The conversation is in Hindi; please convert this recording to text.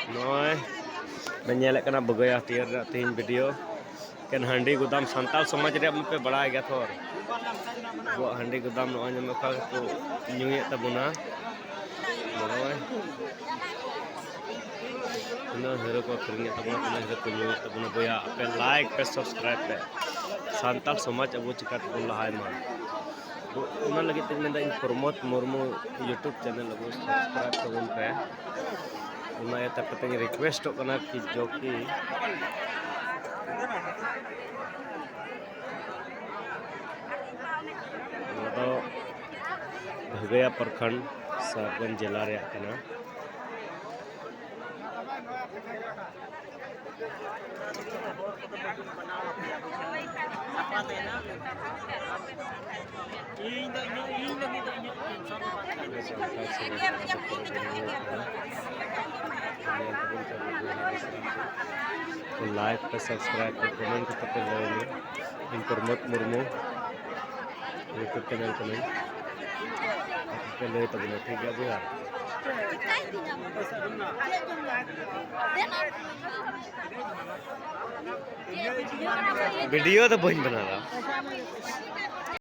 Noi menyelek kena begoya tiar tin video kan handi gudam santal समाज रे पे बड़ा गया थोर वो हंडी गुदाम नो अन्य में को न्यूये तबुना नोय नो हेरो को करने तबुना को हेरो को न्यूये तबुना बोया पे लाइक पे सब्सक्राइब पे santal समाज अब चिकात बोल रहा है मान तो उन लगे ते में इन प्रमोद मुर्मू यूट्यूब चैनल लगो सब्सक्राइब तबुन पे उना ये तक ते रिक्वेस्ट करना कि जो कि तो भगया प्रखंड सारगंज जिला रे कना लाइक पे सब्सक्राइब पे कमेंट करते रहिए इन प्रमोद मुर्मू यूट्यूब चैनल को नहीं पहले तब ना ठीक है भैया वीडियो तो बन बना रहा